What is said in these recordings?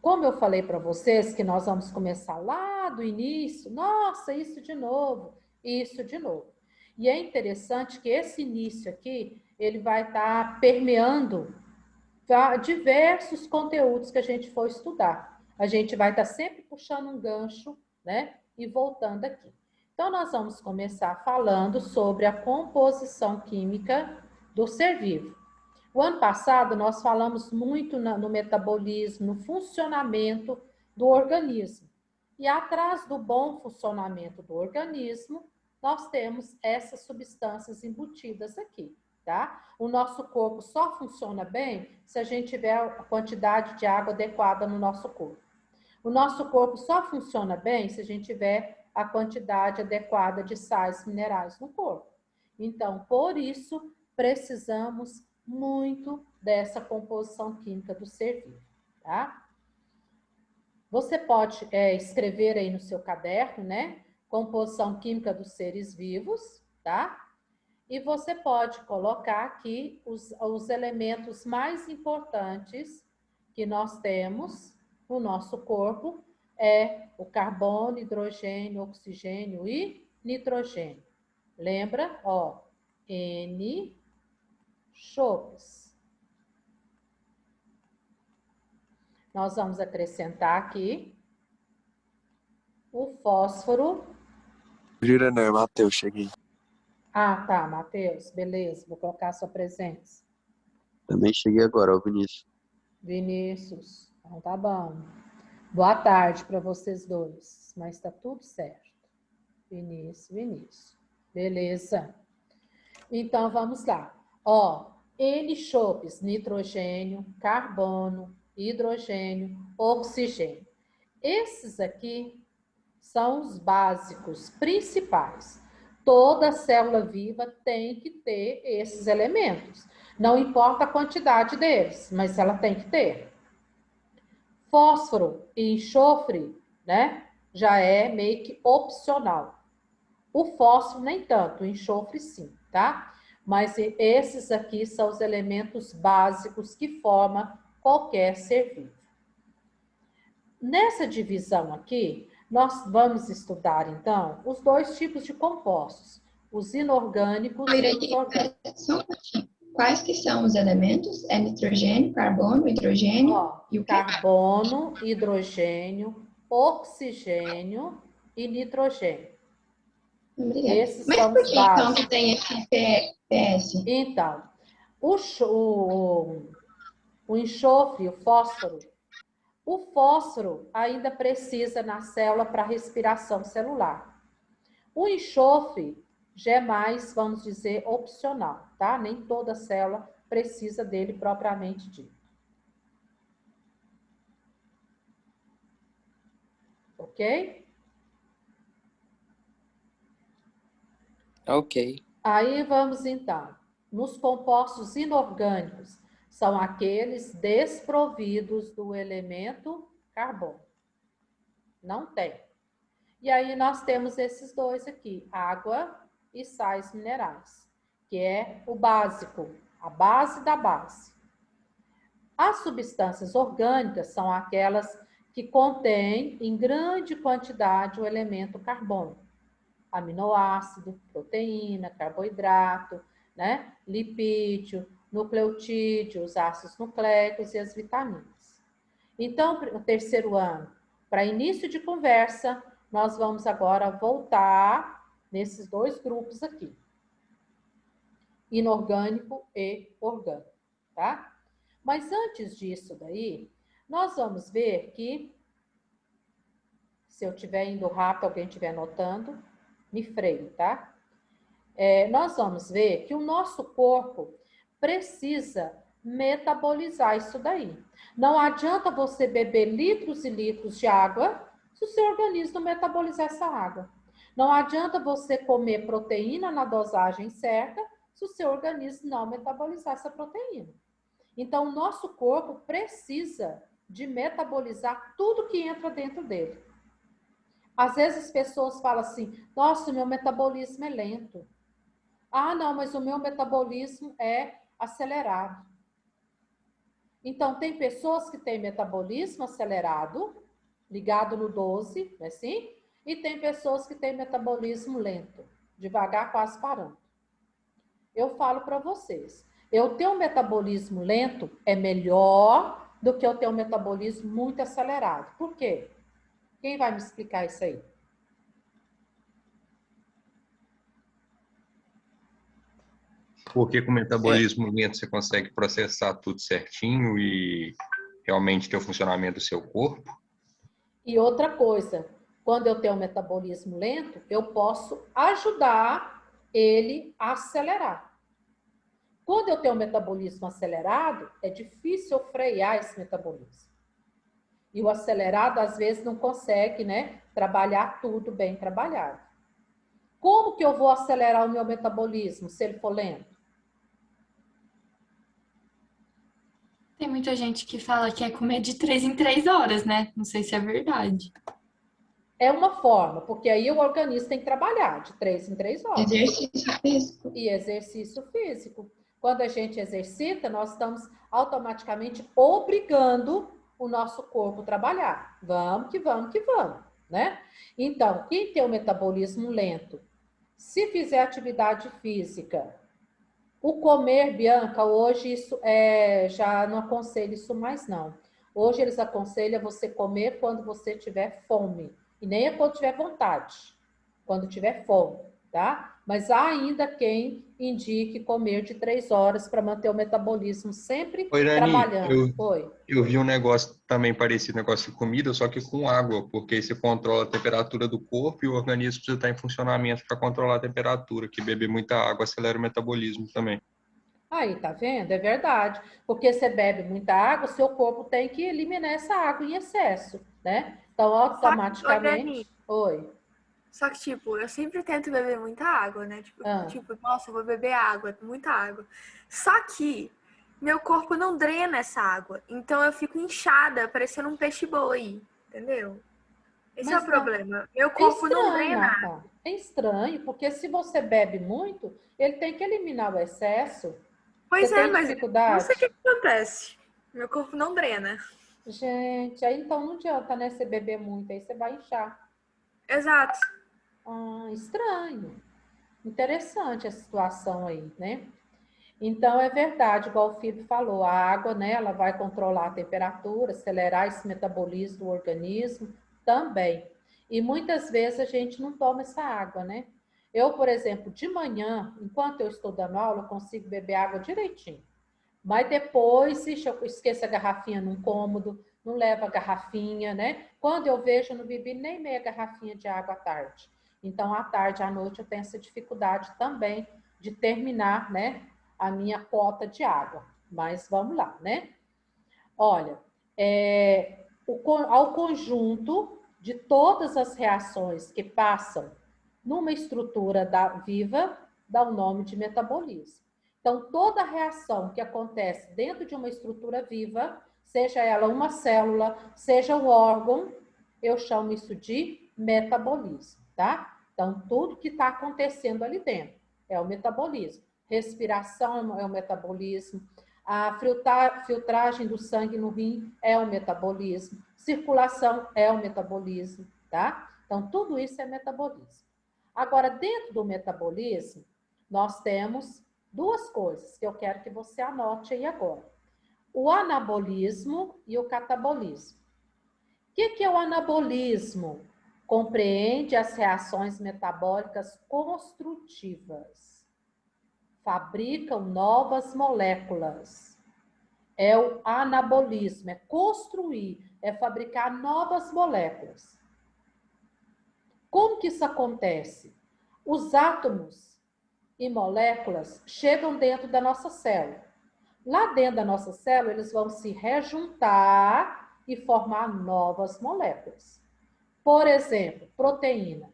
Como eu falei para vocês que nós vamos começar lá do início, nossa, isso de novo, isso de novo. E é interessante que esse início aqui, ele vai estar permeando diversos conteúdos que a gente for estudar. A gente vai estar sempre puxando um gancho, né? E voltando aqui. Então, nós vamos começar falando sobre a composição química do ser vivo. O ano passado, nós falamos muito no metabolismo, no funcionamento do organismo. E atrás do bom funcionamento do organismo, nós temos essas substâncias embutidas aqui, tá? O nosso corpo só funciona bem se a gente tiver a quantidade de água adequada no nosso corpo. O nosso corpo só funciona bem se a gente tiver a quantidade adequada de sais minerais no corpo. Então, por isso, precisamos muito dessa composição química do ser vivo, tá? Você pode escrever aí no seu caderno, né? Composição química dos seres vivos, tá? E você pode colocar aqui os elementos mais importantes que nós temos no nosso corpo, é o carbono, hidrogênio, oxigênio e nitrogênio. Lembra? Ó, N, chopes. Nós vamos acrescentar aqui o fósforo. Jura não, é Matheus, cheguei. Ah, tá, Matheus, beleza, vou colocar a sua presença. Também cheguei agora, ó, Vinícius. Vinícius, então tá bom. Boa tarde para vocês dois, mas tá tudo certo. Vinícius. Beleza. Então, vamos lá. Ó, N chopes, nitrogênio, carbono, hidrogênio, oxigênio. Esses aqui são os básicos principais. Toda célula viva tem que ter esses elementos. Não importa a quantidade deles, mas ela tem que ter. Fósforo e enxofre, né? Já é meio que opcional. O fósforo nem tanto, o enxofre sim, tá? Mas esses aqui são os elementos básicos que formam qualquer ser vivo. Nessa divisão aqui, nós vamos estudar, então, os dois tipos de compostos, os inorgânicos e os orgânicos. Só um pouquinho. Quais que são os elementos? É nitrogênio, carbono, hidrogênio e o quê? Carbono, hidrogênio, oxigênio e nitrogênio. Obrigada. Esses Mas são por os que então básicos. que tem esse PS? Então, o enxofre, o fósforo ainda precisa na célula para respiração celular. O enxofre já é mais, vamos dizer, opcional, tá? Nem toda célula precisa dele propriamente dito. Ok? Ok. Aí vamos então, nos compostos inorgânicos, são aqueles desprovidos do elemento carbono. Não tem. E aí nós temos esses dois aqui, água e sais minerais, que é o básico, a base da base. As substâncias orgânicas são aquelas que contêm em grande quantidade o elemento carbono. Aminoácido, proteína, carboidrato, né? Lipídio, nucleotídeo, os ácidos nucleicos e as vitaminas. Então, no terceiro ano, para início de conversa, nós vamos agora voltar nesses dois grupos aqui. Inorgânico e orgânico, tá? Mas antes disso daí, nós vamos ver que, se eu estiver indo rápido, alguém estiver anotando, me freio, tá? Nós vamos ver que o nosso corpo precisa metabolizar isso daí. Não adianta você beber litros e litros de água se o seu organismo não metabolizar essa água. Não adianta você comer proteína na dosagem certa se o seu organismo não metabolizar essa proteína. Então, o nosso corpo precisa de metabolizar tudo que entra dentro dele. Às vezes as pessoas falam assim, nossa, o meu metabolismo é lento. Ah, não, mas o meu metabolismo é acelerado. Então, tem pessoas que têm metabolismo acelerado, ligado no 12, não é assim? E tem pessoas que têm metabolismo lento, devagar, quase parando. Eu falo para vocês, eu ter um metabolismo lento é melhor do que eu ter um metabolismo muito acelerado. Por quê? Quem vai me explicar isso aí? Porque com o metabolismo lento você consegue processar tudo certinho e realmente ter o funcionamento do seu corpo? E outra coisa, quando eu tenho um metabolismo lento, eu posso ajudar ele a acelerar. Quando eu tenho um metabolismo acelerado, é difícil eu frear esse metabolismo. E o acelerado, às vezes, não consegue, né, trabalhar tudo bem trabalhado. Como que eu vou acelerar o meu metabolismo se ele for lento? Tem muita gente que fala que é comer de 3 em 3 horas, né? Não sei se é verdade. É uma forma, porque aí o organismo tem que trabalhar de 3 em 3 horas. Exercício físico. E exercício físico. Quando a gente exercita, nós estamos automaticamente obrigando o nosso corpo a trabalhar. Vamos que vamos que vamos, né? Então, quem tem o metabolismo lento, se fizer atividade física, o comer, Bianca, hoje isso já não aconselho isso mais não. Hoje eles aconselham você comer quando você tiver fome. E nem é quando tiver vontade. Quando tiver fome, tá? Mas há ainda quem indique comer de 3 horas para manter o metabolismo sempre Oi, Dani, trabalhando. Oi. eu vi um negócio também parecido, negócio de comida, só que com água, porque aí você controla a temperatura do corpo e o organismo precisa estar em funcionamento para controlar a temperatura, que beber muita água acelera o metabolismo também. Aí, tá vendo? É verdade. Porque você bebe muita água, seu corpo tem que eliminar essa água em excesso, né? Então, automaticamente... Oi. Só que, tipo, eu sempre tento beber muita água, né? Tipo, nossa, eu vou beber água, muita água. Só que meu corpo não drena essa água. Então eu fico inchada, parecendo um peixe-boi, entendeu? Esse é o problema. Meu corpo não drena. É estranho, porque se você bebe muito, ele tem que eliminar o excesso. Pois você é, tem mas dificuldade? não sei o que acontece. Meu corpo não drena. Gente, aí então não adianta, né? Você beber muito, aí você vai inchar. Exato. Ah, estranho. Interessante a situação aí, né? Então, é verdade, igual o Filipe falou, a água, né, ela vai controlar a temperatura, acelerar esse metabolismo do organismo também. E muitas vezes a gente não toma essa água, né? Eu, por exemplo, de manhã, enquanto eu estou dando aula, eu consigo beber água direitinho. Mas depois, ixi, eu esqueço a garrafinha num cômodo, não levo a garrafinha, né? Quando eu vejo, eu não bebi nem meia garrafinha de água à tarde. Então, à tarde, à noite, eu tenho essa dificuldade também de terminar, né, a minha cota de água. Mas vamos lá, né? Olha, ao conjunto de todas as reações que passam numa estrutura viva, dá o nome de metabolismo. Então, toda reação que acontece dentro de uma estrutura viva, seja ela uma célula, seja um órgão, eu chamo isso de metabolismo, tá? Então, tudo que está acontecendo ali dentro é o metabolismo. Respiração é o metabolismo, a filtragem do sangue no rim é o metabolismo, circulação é o metabolismo, tá? Então, tudo isso é metabolismo. Agora, dentro do metabolismo, nós temos duas coisas que eu quero que você anote aí agora. O anabolismo e o catabolismo. O que é o anabolismo? Compreende as reações metabólicas construtivas. Fabricam novas moléculas. É o anabolismo, é construir, é fabricar novas moléculas. Como que isso acontece? Os átomos e moléculas chegam dentro da nossa célula. Lá dentro da nossa célula, eles vão se rejuntar e formar novas moléculas. Por exemplo, proteína.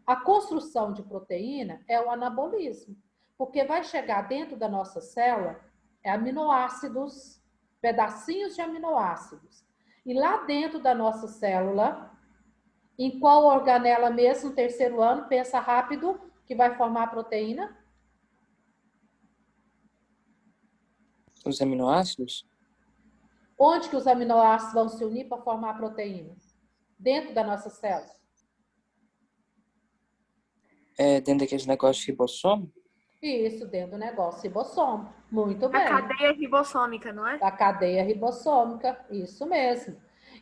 A construção de proteína é o anabolismo, porque vai chegar dentro da nossa célula aminoácidos, pedacinhos de aminoácidos. E lá dentro da nossa célula, em qual organela mesmo, no terceiro ano, pensa rápido, que vai formar a proteína? Os aminoácidos? Onde que os aminoácidos vão se unir para formar a proteína? Dentro da nossa célula. Dentro daqueles negócios de ribossomo? Isso, dentro do negócio ribossomo. Muito bem. A cadeia ribossômica, não é? A cadeia ribossômica, isso mesmo.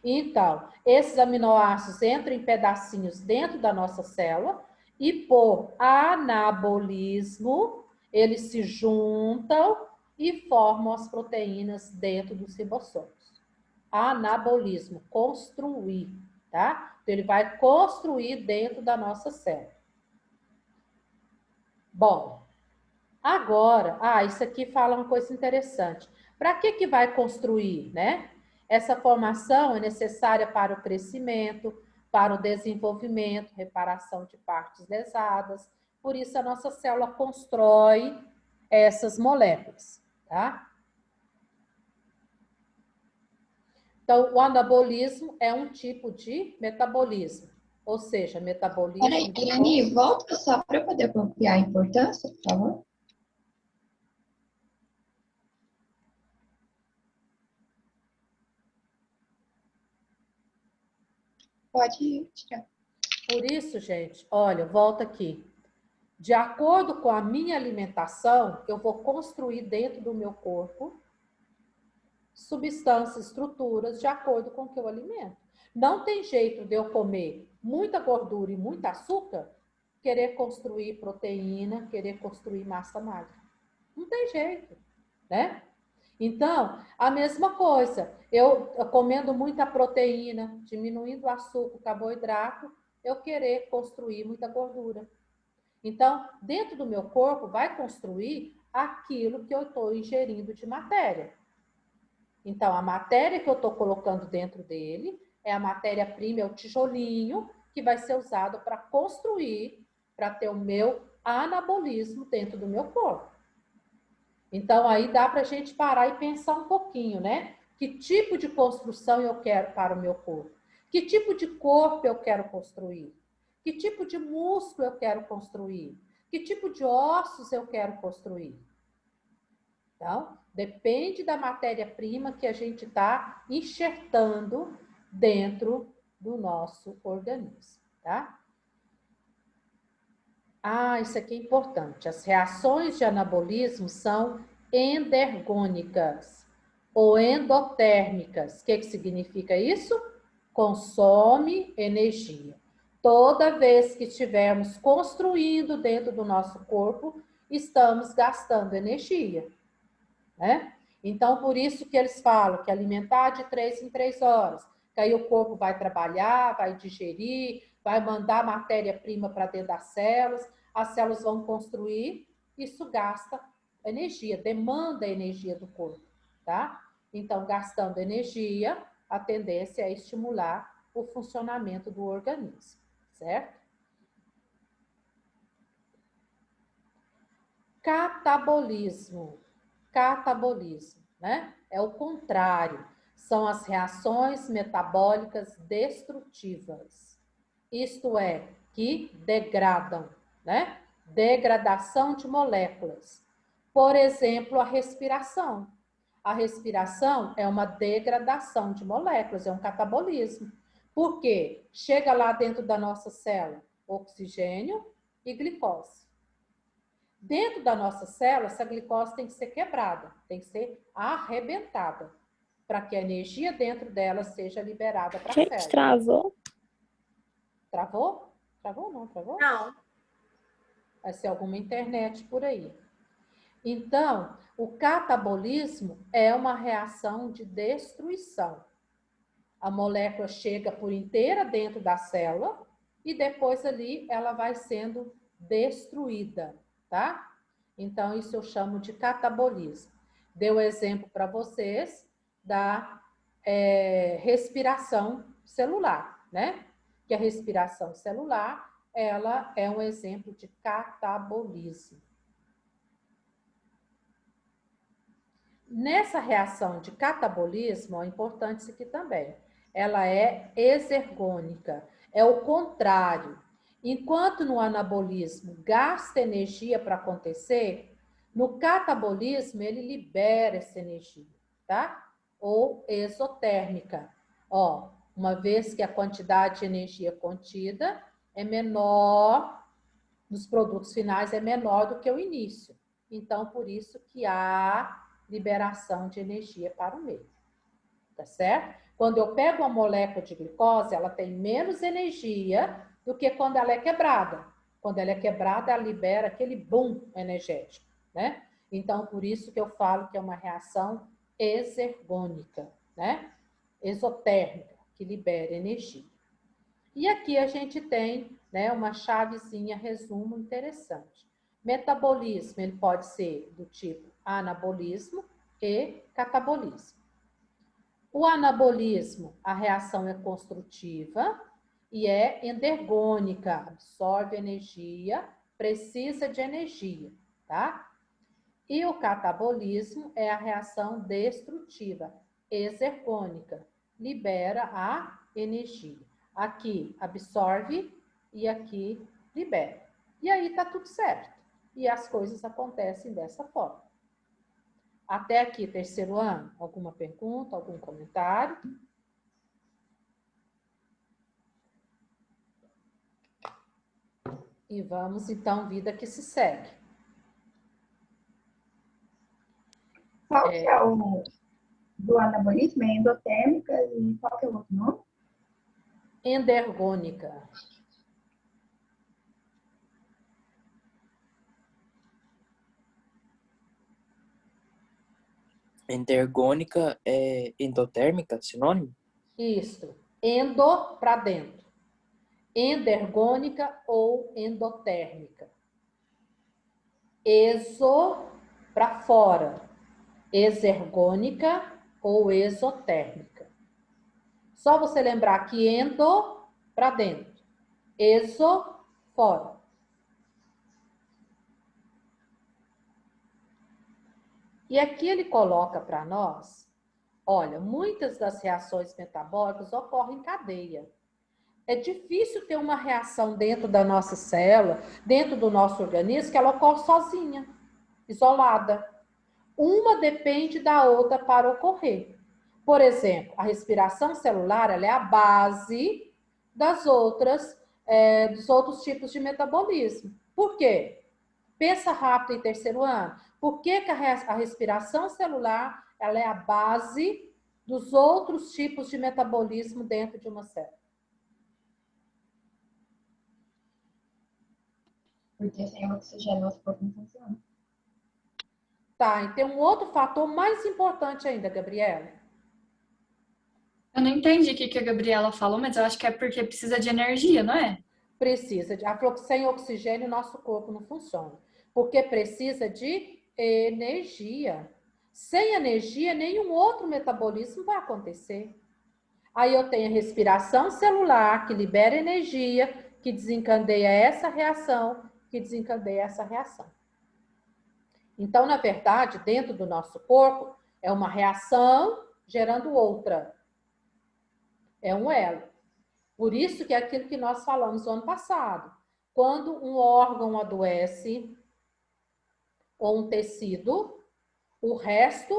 Então, esses aminoácidos entram em pedacinhos dentro da nossa célula e por anabolismo, eles se juntam e formam as proteínas dentro dos ribossomos. Anabolismo, construir, tá? Então, ele vai construir dentro da nossa célula. Bom, agora, isso aqui fala uma coisa interessante. Para que vai construir, né? Essa formação é necessária para o crescimento, para o desenvolvimento, reparação de partes lesadas. Por isso, a nossa célula constrói essas moléculas, tá? Então, o anabolismo é um tipo de metabolismo, ou seja, metabolismo... Peraí, Elani, volta só para eu poder copiar a importância, por favor. Pode tirar. Por isso, gente, olha, volta aqui. De acordo com a minha alimentação, eu vou construir dentro do meu corpo substâncias, estruturas, de acordo com o que eu alimento. Não tem jeito de eu comer muita gordura e muito açúcar, querer construir proteína, querer construir massa magra. Não tem jeito, né? Então, a mesma coisa, eu comendo muita proteína, diminuindo o açúcar, o carboidrato, eu querer construir muita gordura. Então, dentro do meu corpo vai construir aquilo que eu estou ingerindo de matéria. Então, a matéria que eu estou colocando dentro dele é a matéria-prima, é o tijolinho que vai ser usado para construir, para ter o meu anabolismo dentro do meu corpo. Então, aí dá para a gente parar e pensar um pouquinho, né? Que tipo de construção eu quero para o meu corpo? Que tipo de corpo eu quero construir? Que tipo de músculo eu quero construir? Que tipo de ossos eu quero construir? Então, depende da matéria-prima que a gente está enxertando dentro do nosso organismo, tá? Isso aqui é importante. As reações de anabolismo são endergônicas ou endotérmicas. O que significa isso? Consome energia. Toda vez que estivermos construindo dentro do nosso corpo, estamos gastando energia, né? Então, por isso que eles falam que alimentar de 3 em 3 horas, que aí o corpo vai trabalhar, vai digerir, vai mandar matéria-prima para dentro das células, as células vão construir, isso gasta energia, demanda energia do corpo, tá? Então, gastando energia, a tendência é estimular o funcionamento do organismo, certo? Catabolismo, né? É o contrário. São as reações metabólicas destrutivas. Isto é, que degradam, né? Degradação de moléculas. Por exemplo, a respiração. A respiração é uma degradação de moléculas, é um catabolismo. Por quê? Chega lá dentro da nossa célula oxigênio e glicose. Dentro da nossa célula, essa glicose tem que ser quebrada, tem que ser arrebentada, para que a energia dentro dela seja liberada para a célula. Gente, travou? Travou? Travou não? Travou? Não. Vai ser alguma internet por aí. Então, o catabolismo é uma reação de destruição. A molécula chega por inteira dentro da célula e depois ali ela vai sendo destruída, tá? Então, isso eu chamo de catabolismo. Dei o exemplo para vocês da respiração celular, né? Que a respiração celular, ela é um exemplo de catabolismo. Nessa reação de catabolismo, é importante isso aqui também, ela é exergônica, é o contrário. Enquanto no anabolismo gasta energia para acontecer, no catabolismo ele libera essa energia, tá? ou exotérmica. Ó, uma vez que a quantidade de energia contida é menor, nos produtos finais é menor do que o início. Então, por isso que há liberação de energia para o meio. Tá certo? Quando eu pego uma molécula de glicose, ela tem menos energia do que quando ela é quebrada. Quando ela é quebrada, ela libera aquele boom energético, né? Então, por isso que eu falo que é uma reação exergônica, né? Exotérmica, que libera energia. E aqui a gente tem, né, uma chavezinha, resumo interessante. Metabolismo, ele pode ser do tipo anabolismo e catabolismo. O anabolismo, a reação é construtiva e é endergônica, absorve energia, precisa de energia, tá? E o catabolismo é a reação destrutiva, exergônica, libera a energia. Aqui absorve e aqui libera. E aí tá tudo certo. E as coisas acontecem dessa forma. Até aqui, terceiro ano, alguma pergunta, algum comentário? E vamos, então, vida que se segue. Qual que é o do anabolismo? É endotérmica e qual que é o outro nome? Endergônica. Endergônica é endotérmica, sinônimo? Isso. Endo para dentro. Endergônica ou endotérmica. Exo para fora. Exergônica ou exotérmica. Só você lembrar que endo para dentro. Exo fora. E aqui ele coloca para nós, olha, muitas das reações metabólicas ocorrem em cadeia. É difícil ter uma reação dentro da nossa célula, dentro do nosso organismo, que ela ocorre sozinha, isolada. Uma depende da outra para ocorrer. Por exemplo, a respiração celular, ela é a base das dos outros tipos de metabolismo. Por quê? Pensa rápido em terceiro ano. Por que a respiração celular ela é a base dos outros tipos de metabolismo dentro de uma célula? Porque sem oxigênio nosso corpo não funciona. Tá, e tem um outro fator mais importante ainda, Gabriela. Eu não entendi o que a Gabriela falou, mas eu acho que é porque precisa de energia, não é? Precisa de. Sem oxigênio, nosso corpo não funciona. Porque precisa de energia. Sem energia, nenhum outro metabolismo vai acontecer. Aí eu tenho a respiração celular, que libera energia, que desencadeia essa reação, que desencadeia essa reação. Então, na verdade, dentro do nosso corpo, é uma reação gerando outra. É um elo. Por isso que é aquilo que nós falamos no ano passado. Quando um órgão adoece, ou um tecido, o resto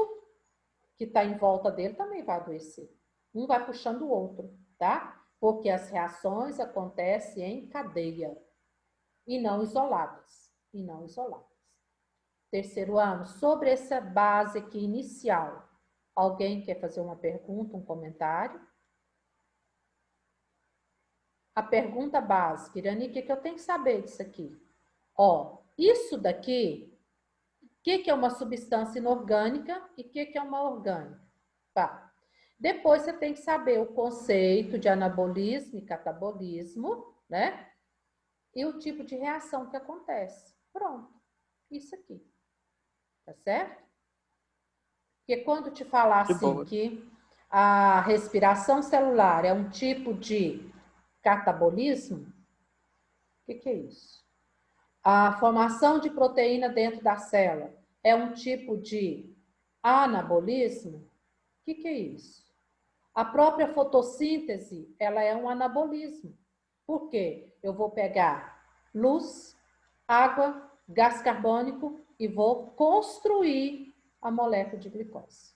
que está em volta dele também vai adoecer. Um vai puxando o outro, tá? Porque as reações acontecem em cadeia e não isoladas. Terceiro ano, sobre essa base aqui inicial, alguém quer fazer uma pergunta, um comentário? A pergunta básica, Irani, o que eu tenho que saber disso aqui? Ó, isso daqui, o que é uma substância inorgânica e o que é uma orgânica? Tá. Depois você tem que saber o conceito de anabolismo e catabolismo, né? E o tipo de reação que acontece. Pronto. Isso aqui. Tá certo? Porque quando te falar assim que a respiração celular é um tipo de catabolismo, o que é isso? A formação de proteína dentro da célula é um tipo de anabolismo? O que é isso? A própria fotossíntese, ela é um anabolismo. Por quê? Eu vou pegar luz, água, gás carbônico e vou construir a molécula de glicose.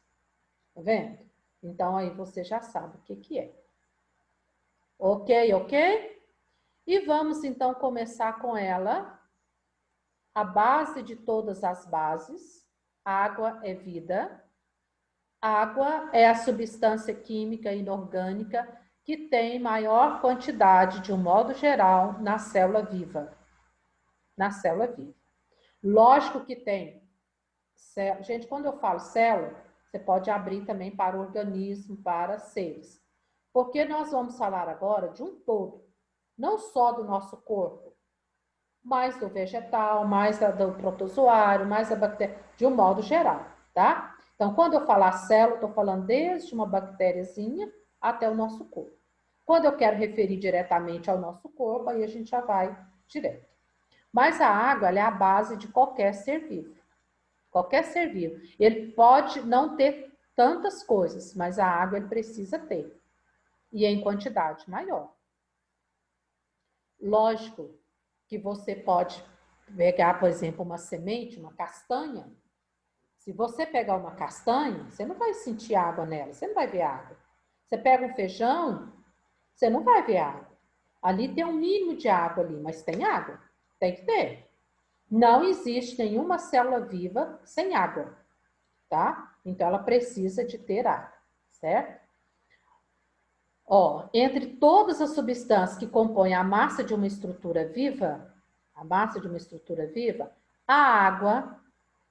Tá vendo? Então, aí você já sabe o que que é. Ok, ok? E vamos, então, começar com ela. A base de todas as bases. Água é vida. Água é a substância química inorgânica que tem maior quantidade, de um modo geral, na célula viva. Na célula viva. Lógico que tem. Gente, quando eu falo célula, você pode abrir também para organismo, para seres. Porque nós vamos falar agora de um todo. Não só do nosso corpo, mas do vegetal, mais do protozoário, mais da bactéria, de um modo geral, tá? Então, quando eu falar célula, estou falando desde uma bactériazinha até o nosso corpo. Quando eu quero referir diretamente ao nosso corpo, aí a gente já vai direto. Mas a água, ela é a base de qualquer ser vivo. Qualquer ser vivo. Ele pode não ter tantas coisas, mas a água ele precisa ter. E em quantidade maior. Lógico que você pode pegar, por exemplo, uma semente, uma castanha. Se você pegar uma castanha, você não vai sentir água nela, você não vai ver água. Você pega um feijão, você não vai ver água. Ali tem um mínimo de água ali, mas tem água. Tem que ter. Não existe nenhuma célula viva sem água, tá? Então, ela precisa de ter água, certo? Ó, entre todas as substâncias que compõem a massa de uma estrutura viva, a água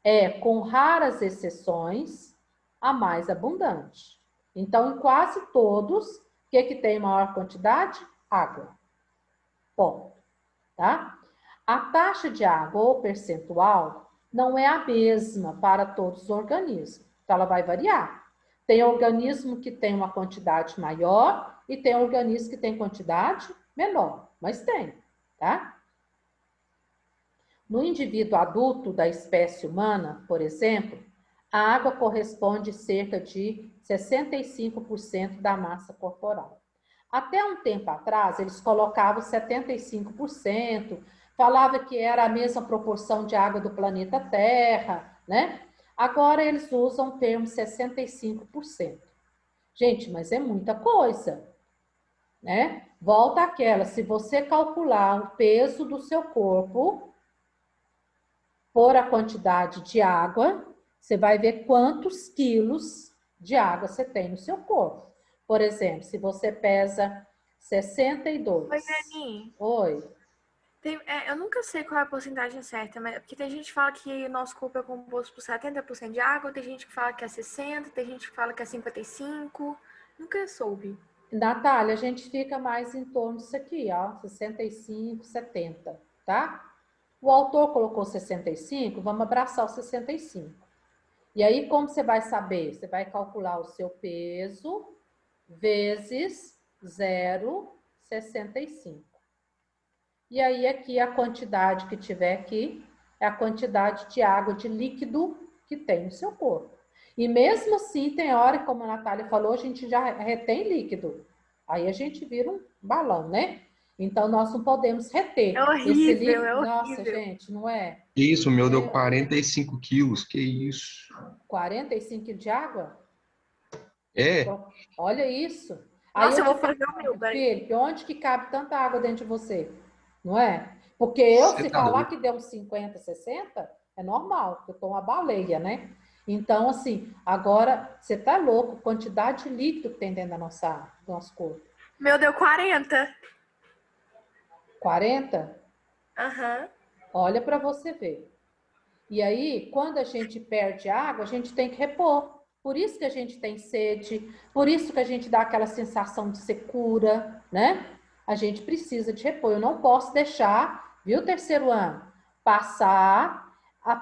é, com raras exceções, a mais abundante. Então, em quase todos, o que tem maior quantidade? Água. Ponto. Tá? A taxa de água ou percentual não é a mesma para todos os organismos. Então, ela vai variar. Tem organismo que tem uma quantidade maior e tem organismo que tem quantidade menor. Mas tem, tá? No indivíduo adulto da espécie humana, por exemplo, a água corresponde a cerca de 65% da massa corporal. Até um tempo atrás, eles colocavam 75%, falava que era a mesma proporção de água do planeta Terra, né? Agora eles usam o termo 65%. Gente, mas é muita coisa, né? Volta àquela, se você calcular o peso do seu corpo por a quantidade de água, você vai ver quantos quilos de água você tem no seu corpo. Por exemplo, se você pesa 62. Oi, Dani. Oi. Eu nunca sei qual é a porcentagem certa, mas porque tem gente que fala que o nosso corpo é composto por 70% de água, tem gente que fala que é 60%, tem gente que fala que é 55%. Nunca soube. Natália, a gente fica mais em torno disso aqui, ó, 65, 70, tá? O autor colocou 65, vamos abraçar o 65. E aí, como você vai saber? Você vai calcular o seu peso vezes 0,65. E aí, aqui, a quantidade que tiver aqui é a quantidade de água, de líquido que tem no seu corpo. E mesmo assim, tem hora, como a Natália falou, a gente já retém líquido. Aí a gente vira um balão, né? Então, nós não podemos reter. É horrível, esse líquido. é horrível. Nossa, gente, não é? Isso, o meu deu 45 quilos, que isso? 45 quilos de água? É? Olha isso. Nossa, Aí eu vou fazer o meu, Felipe, onde que cabe tanta água dentro de você? Não é? Porque eu, Você se tá falar louco. que deu uns 50, 60, é normal, porque eu tô uma baleia, né? Então, assim, agora, você tá louco, quantidade de líquido que tem dentro do nosso corpo. Meu deu 40. 40? Aham. Olha para você ver. E aí, quando a gente perde água, a gente tem que repor. Por isso que a gente tem sede, por isso que a gente dá aquela sensação de secura, né? A gente precisa de repor. Eu não posso deixar, viu, terceiro ano, passar.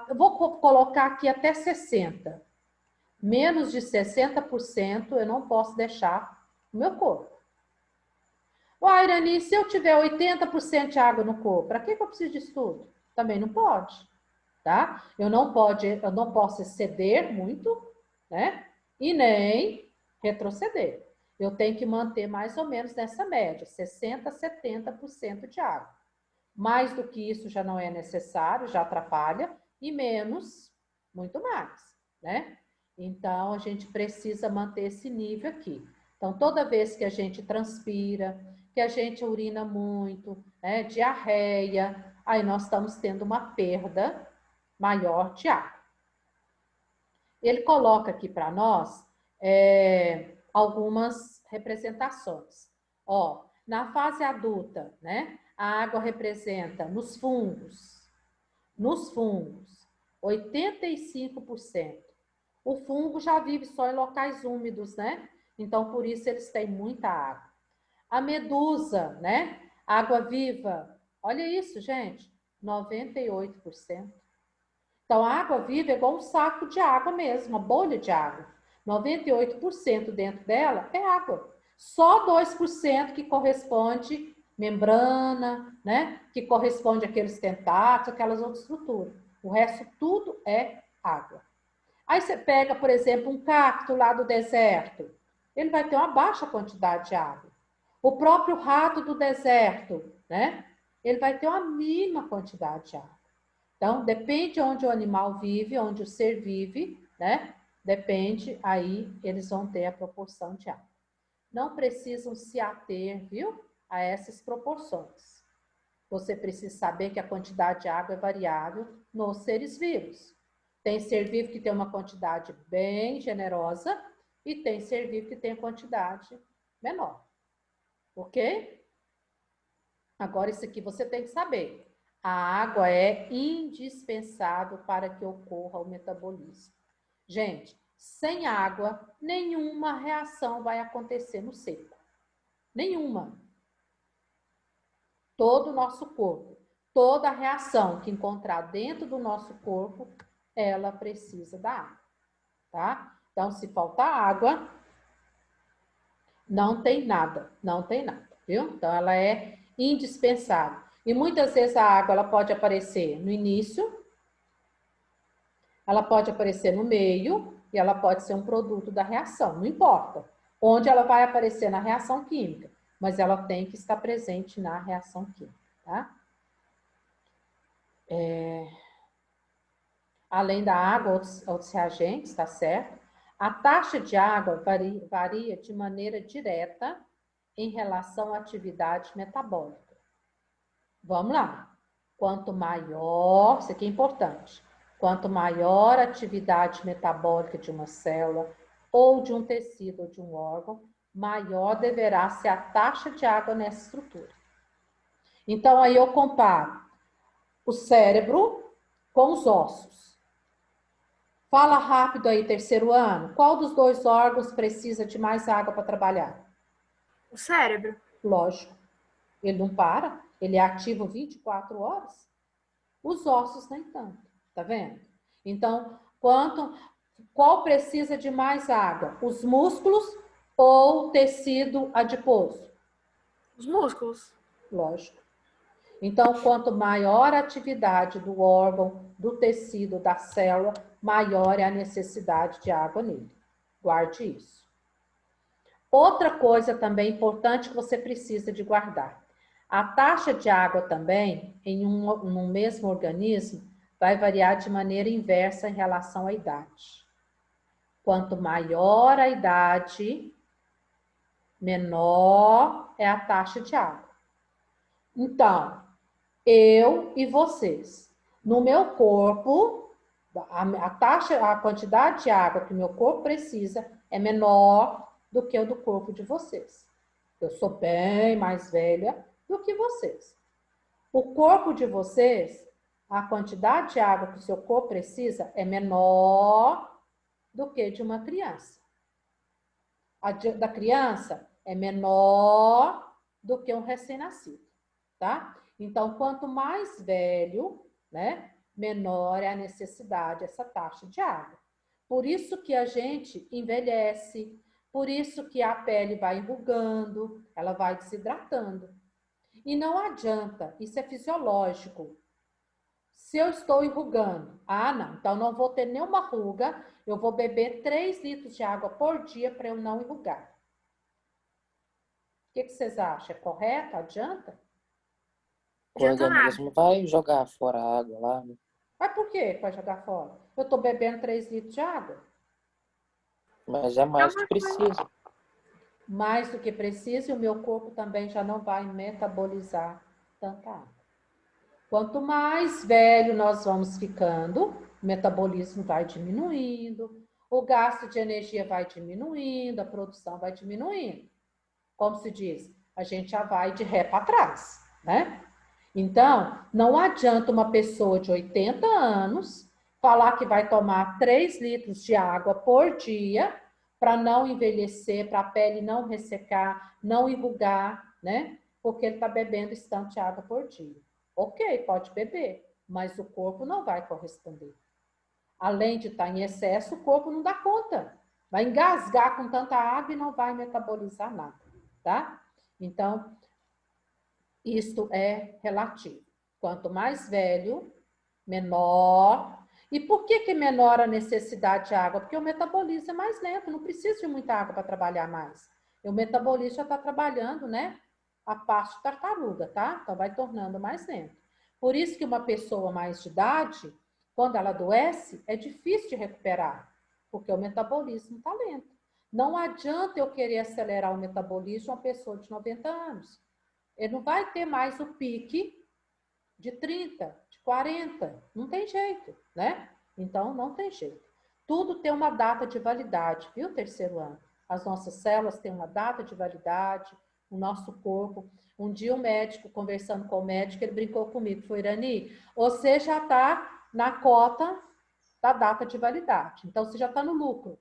Eu vou colocar aqui até 60%. Menos de 60% eu não posso deixar no meu corpo. Uai, Irani, se eu tiver 80% de água no corpo, para que eu preciso disso tudo? Também não pode, tá? Eu não posso exceder muito, né? E nem retroceder. Eu tenho que manter mais ou menos nessa média, 60% a 70% de água. Mais do que isso já não é necessário, já atrapalha, e menos, muito mais, né? Então, a gente precisa manter esse nível aqui. Então, toda vez que a gente transpira, que a gente urina muito, né, diarreia, aí nós estamos tendo uma perda maior de água. Ele coloca aqui para nós algumas representações. Ó, na fase adulta, né, a água representa nos fungos, 85%. O fungo já vive só em locais úmidos, né? Então, por isso, eles têm muita água. A medusa, né? Água viva. Olha isso, gente. 98%. Então, a água viva é igual um saco de água mesmo, uma bolha de água. 98% dentro dela é água. Só 2% que corresponde membrana, né? Que corresponde àqueles tentáculos, aquelas outras estruturas. O resto tudo é água. Aí você pega, por exemplo, um cacto lá do deserto. Ele vai ter uma baixa quantidade de água. O próprio rato do deserto, né? Ele vai ter uma mínima quantidade de água. Então, depende onde o animal vive, onde o ser vive, né? Depende, aí eles vão ter a proporção de água. Não precisam se ater, viu? A essas proporções. Você precisa saber que a quantidade de água é variável nos seres vivos. Tem ser vivo que tem uma quantidade bem generosa e tem ser vivo que tem quantidade menor. Ok? Agora, isso aqui você tem que saber. A água é indispensável para que ocorra o metabolismo. Gente, sem água, nenhuma reação vai acontecer no seco. Nenhuma. Todo o nosso corpo, toda reação que encontrar dentro do nosso corpo, ela precisa da água, tá? Então, se faltar água, não tem nada, viu? Então, ela é indispensável. E muitas vezes a água, ela pode aparecer no início, ela pode aparecer no meio, e ela pode ser um produto da reação, não importa onde ela vai aparecer na reação química, mas ela tem que estar presente na reação química, tá? Além da água, outros reagentes, tá certo? A taxa de água varia de maneira direta em relação à atividade metabólica. Vamos lá. Quanto maior, isso aqui é importante, quanto maior a atividade metabólica de uma célula, ou de um tecido, ou de um órgão, maior deverá ser a taxa de água nessa estrutura. Então, aí eu comparo o cérebro com os ossos. Fala rápido aí, terceiro ano. Qual dos dois órgãos precisa de mais água para trabalhar? O cérebro. Lógico. Ele não para, ele é ativo 24 horas. Os ossos nem tanto, tá vendo? Então, qual precisa de mais água? Os músculos ou o tecido adiposo? Os músculos. Lógico. Então, quanto maior a atividade do órgão, do tecido, da célula, maior é a necessidade de água nele. Guarde isso. Outra coisa também importante que você precisa de guardar. A taxa de água também, em um mesmo organismo, vai variar de maneira inversa em relação à idade. Quanto maior a idade, menor é a taxa de água. Então, eu e vocês, no meu corpo, a quantidade de água que o meu corpo precisa é menor do que o do corpo de vocês. Eu sou bem mais velha do que vocês. O corpo de vocês, a quantidade de água que o seu corpo precisa é menor do que de uma criança. A da criança é menor do que um recém-nascido, tá? Então, quanto mais velho, né, menor é a necessidade, essa taxa de água. Por isso que a gente envelhece, por isso que a pele vai enrugando, ela vai desidratando. E não adianta, isso é fisiológico. Se eu estou enrugando, não, então não vou ter nenhuma ruga, eu vou beber 3 litros de água por dia para eu não enrugar. O que vocês acham? É correto? Adianta? O organismo vai jogar fora a água lá, né? Mas por que vai jogar fora? Eu estou bebendo 3 litros de água. Mas é mais do que precisa. Mais do que precisa, e o meu corpo também já não vai metabolizar tanta água. Quanto mais velho nós vamos ficando, o metabolismo vai diminuindo, o gasto de energia vai diminuindo, a produção vai diminuindo. Como se diz, a gente já vai de ré para trás, né? Então, não adianta uma pessoa de 80 anos falar que vai tomar 3 litros de água por dia para não envelhecer, para a pele não ressecar, não enrugar, né? Porque ele está bebendo esse tanto de água por dia. Ok, pode beber, mas o corpo não vai corresponder. Além de estar em excesso, o corpo não dá conta. Vai engasgar com tanta água e não vai metabolizar nada, tá? Então, isto é relativo. Quanto mais velho, menor. E por que que menor a necessidade de água? Porque o metabolismo é mais lento, não precisa de muita água para trabalhar mais. E o metabolismo já está trabalhando, né? A parte tartaruga, tá? Então vai tornando mais lento. Por isso que uma pessoa mais de idade, quando ela adoece, é difícil de recuperar, porque o metabolismo está lento. Não adianta eu querer acelerar o metabolismo de uma pessoa de 90 anos. Ele não vai ter mais o pique de 30, de 40. Não tem jeito, né? Então, não tem jeito. Tudo tem uma data de validade, viu, terceiro ano? As nossas células têm uma data de validade, o nosso corpo. Um dia um médico, conversando com o médico, ele brincou comigo, foi, Irani, você já está na cota da data de validade, então você já está no lucro.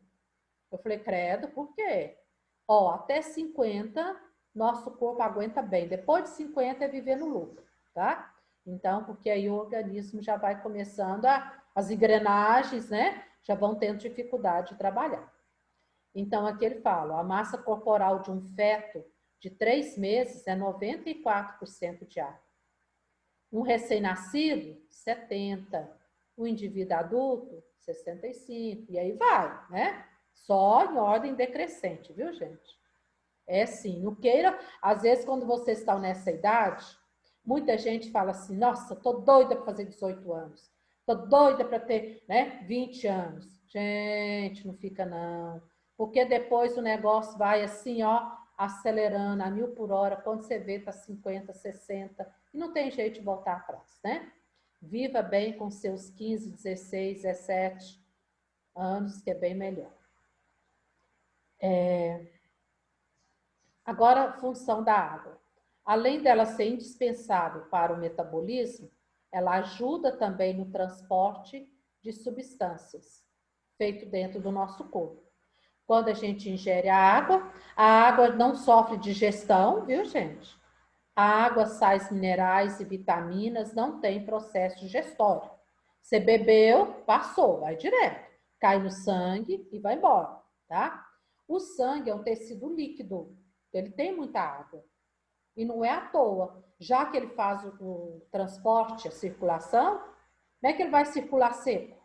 Eu falei, credo, por quê? Ó, até 50, nosso corpo aguenta bem. Depois de 50 é viver no lucro, tá? Então, porque aí o organismo já vai começando as engrenagens, né? Já vão tendo dificuldade de trabalhar. Então, aqui ele fala, a massa corporal de um feto de 3 meses é 94% de água. Um recém-nascido, 70%. Um indivíduo adulto, 65%. E aí vai, né? Só em ordem decrescente, viu, gente? É sim, não queira... Às vezes, quando vocês estão nessa idade, muita gente fala assim, nossa, tô doida para fazer 18 anos. Tô doida para ter, né, 20 anos. Gente, não fica não. Porque depois o negócio vai assim, ó, acelerando a 1000 por hora. Quando você vê, tá 50, 60. E não tem jeito de voltar atrás, né? Viva bem com seus 15, 16, 17 anos, que é bem melhor. Agora, a função da água. Além dela ser indispensável para o metabolismo, ela ajuda também no transporte de substâncias, feito dentro do nosso corpo. Quando a gente ingere a água não sofre digestão, viu, gente? A água, sais minerais e vitaminas não tem processo digestório. Você bebeu, passou, vai direto. Cai no sangue e vai embora, tá? O sangue é um tecido líquido, ele tem muita água. E não é à toa. Já que ele faz o transporte, a circulação, como é que ele vai circular seco?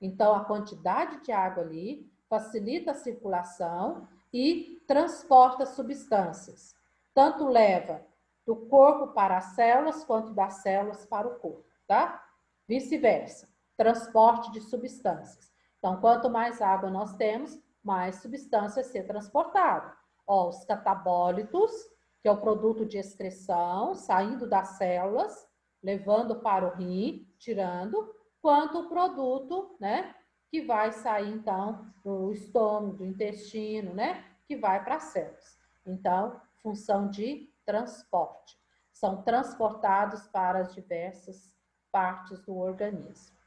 Então, a quantidade de água ali facilita a circulação e transporta substâncias. Tanto leva do corpo para as células, quanto das células para o corpo, tá? Vice-versa. Transporte de substâncias. Então, quanto mais água nós temos, mais substância a ser transportada. Ó, os catabólitos, que é o produto de excreção, saindo das células, levando para o rim, tirando, quanto o produto, né, que vai sair, então, do estômago, do intestino, né, que vai para as células. Então, função de transporte. São transportados para as diversas partes do organismo.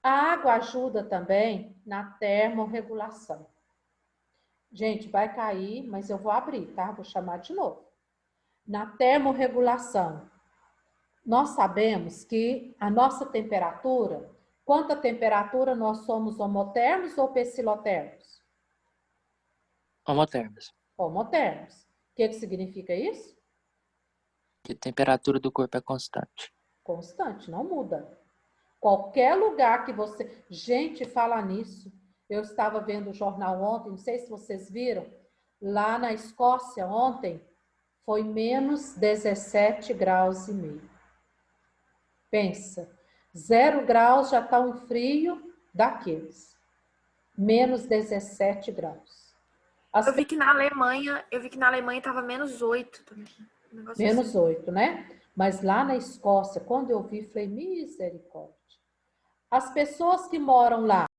A água ajuda também na termorregulação. Gente, vai cair, mas eu vou abrir, tá? Vou chamar de novo. Na termorregulação, nós sabemos que a nossa temperatura, quanta temperatura nós somos homotermos ou pecilotermos? Homotermos. Homotermos. O que significa isso? Que a temperatura do corpo é constante. Constante, não muda. Qualquer lugar que você... Gente, fala nisso. Eu estava vendo o jornal ontem, não sei se vocês viram, lá na Escócia ontem, foi menos 17 graus e meio. Pensa, 0 graus já está um frio daqueles. menos 17 graus. Eu vi que na Alemanha estava menos 8 também. Menos assim. 8, né? Mas lá na Escócia, quando eu vi, falei, misericórdia. As pessoas que moram lá,